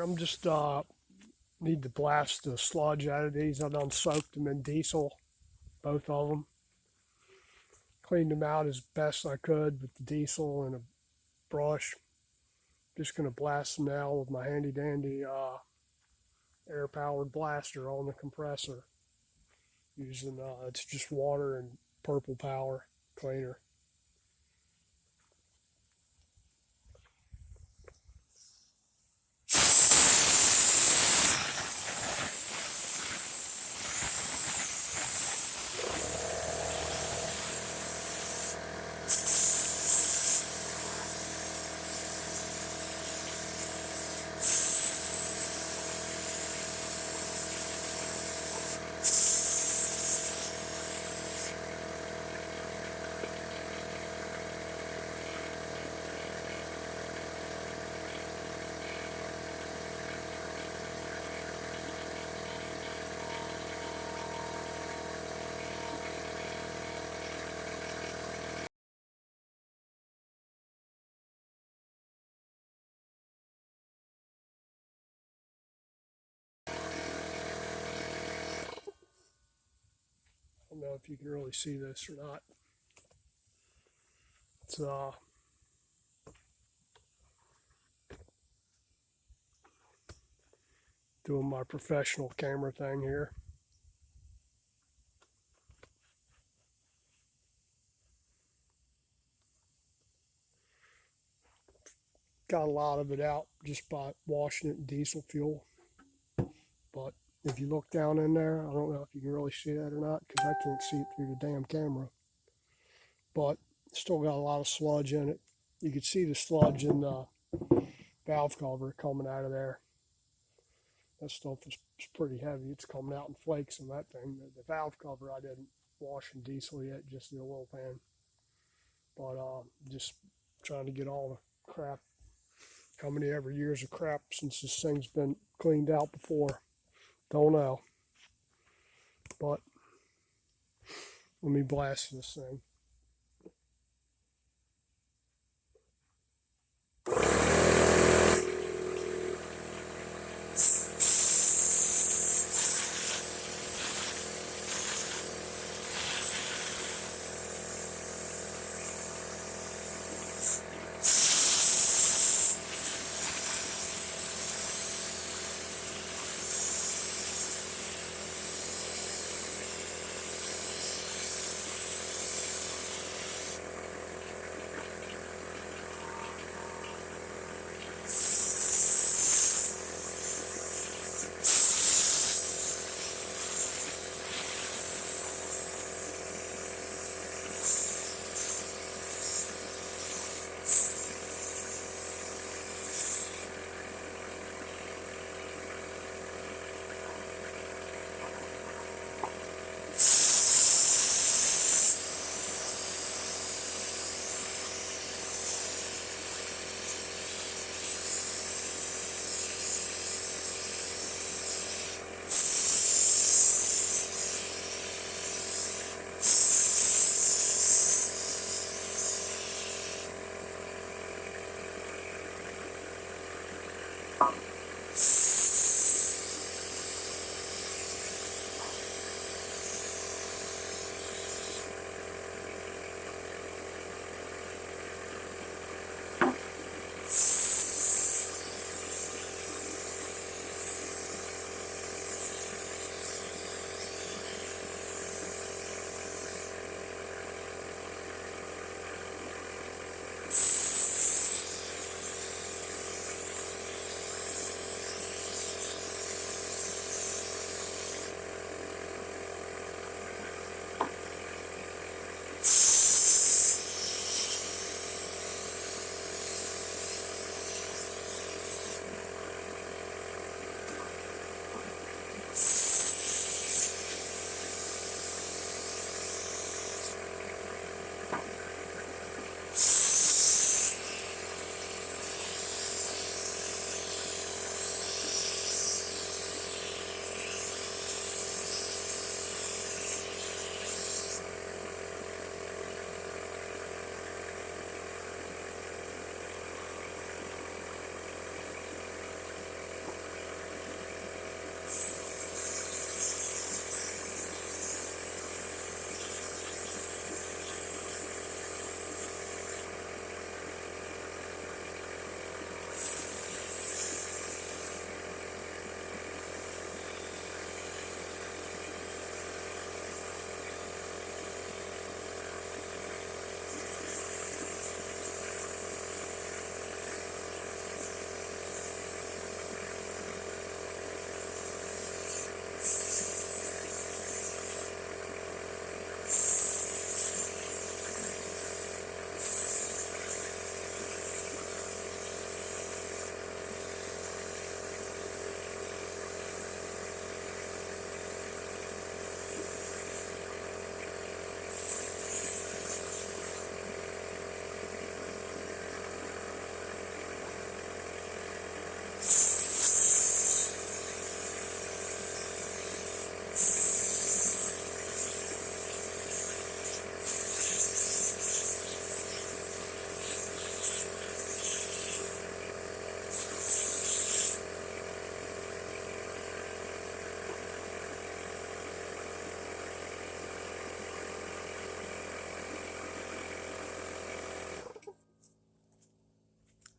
I'm just need to blast the sludge out of these. I done soaked them in diesel, both of them. Cleaned them out as best I could with the diesel and a brush. Just going to blast them now with my handy dandy air powered blaster on the compressor. Using it's just water and purple power cleaner. I don't know if you can really see this or not. It's doing my professional camera thing here. Got a lot of it out just by washing it in diesel fuel. But if you look down in there, I don't know if you can really see that or not because I can't see it through the damn camera. But still got a lot of sludge in it. You can see the sludge in the valve cover coming out of there. That stuff is pretty heavy. It's coming out in flakes on that thing. The valve cover I didn't wash in diesel yet, just the oil pan. But just trying to get all the crap. How many ever years of crap since this thing's been cleaned out before? Don't know. But let me blast this thing.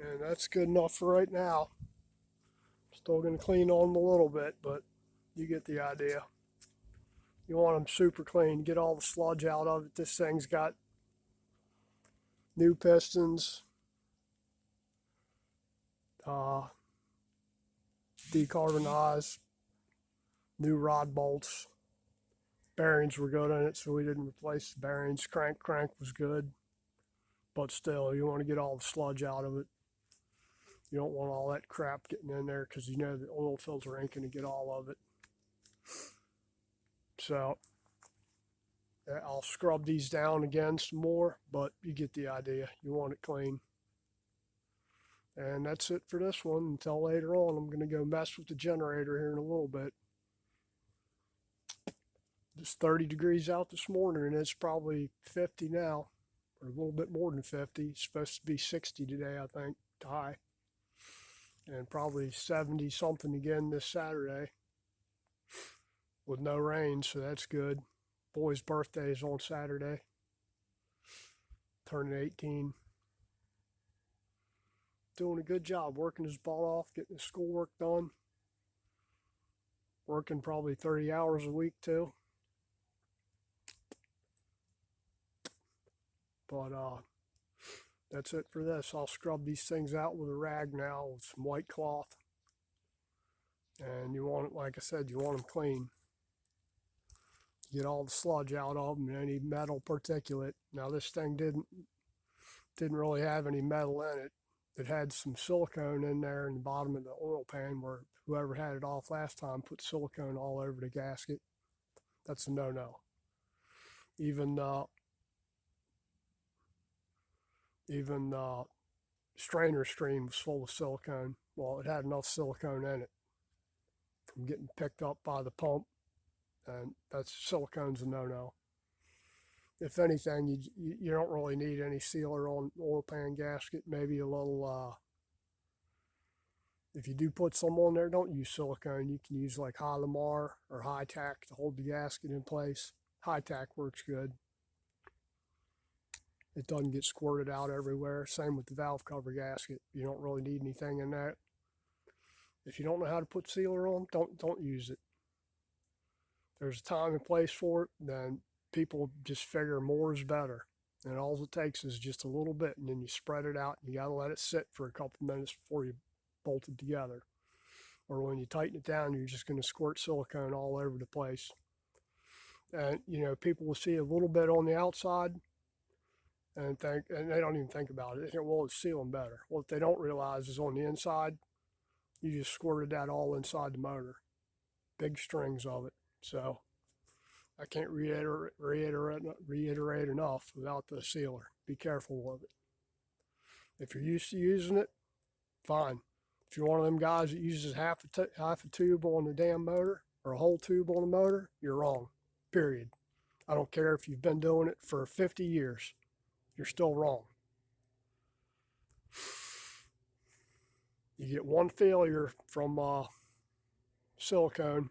And that's good enough for right now. Still going to clean on them a little bit, but you get the idea. You want them super clean, get all the sludge out of it. This thing's got new pistons, uh, decarbonized, new rod bolts. Bearings were good in it, so we didn't replace the bearings. Crank was good, but still, you want to get all the sludge out of it. You don't want all that crap getting in there because you know the oil filter ain't going to get all of it. So I'll scrub these down again some more, but you get the idea. You want it clean. And that's it for this one. Until later on, I'm going to go mess with the generator here in a little bit. It's 30 degrees out this morning, and it's probably 50 now, or a little bit more than 50. It's supposed to be 60 today, I think, high. And probably 70 something again this Saturday with no rain, so that's good. Boy's birthday is on Saturday, turning 18. Doing a good job, working his butt off, getting his schoolwork done. Working probably 30 hours a week too. But that's it for this. I'll scrub these things out with a rag now with some white cloth. And you want it, like I said, you want them clean. Get all the sludge out of them and any metal particulate. Now this thing didn't really have any metal in it. It had some silicone in there in the bottom of the oil pan where whoever had it off last time put silicone all over the gasket. That's a no-no. Even strainer screen was full of silicone. Well, it had enough silicone in it from getting picked up by the pump, and silicone's a no-no. If anything, you don't really need any sealer on oil pan gasket. Maybe a little. If you do put some on there, don't use silicone. You can use like high Lamar or high tack to hold the gasket in place. High tack works good. It doesn't get squirted out everywhere. Same with the valve cover gasket. You don't really need anything in that. If you don't know how to put sealer on, don't use it. There's a time and place for it. Then people just figure more is better. And all it takes is just a little bit, and then you spread it out, and you got to let it sit for a couple minutes before you bolt it together. Or when you tighten it down, you're just going to squirt silicone all over the place. And, people will see a little bit on the outside, and they don't even think about it. They think, well, it's sealing better. What they don't realize is on the inside, you just squirted that all inside the motor. Big strings of it. So I can't reiterate enough about the sealer. Be careful of it. If you're used to using it, fine. If you're one of them guys that uses half a tube on the damn motor or a whole tube on the motor, you're wrong. Period. I don't care if you've been doing it for 50 years. You're still wrong. You get one failure from silicone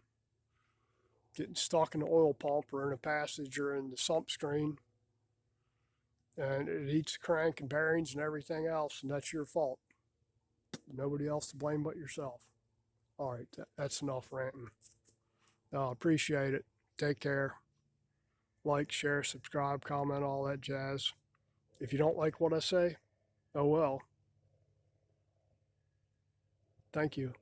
getting stuck in the oil pump or in a passage or in the sump screen, and it eats the crank and bearings and everything else, and that's your fault. Nobody else to blame but yourself. All right, that's enough ranting. Appreciate it. Take care. Like, share, subscribe, comment, all that jazz. If you don't like what I say, oh well. Thank you.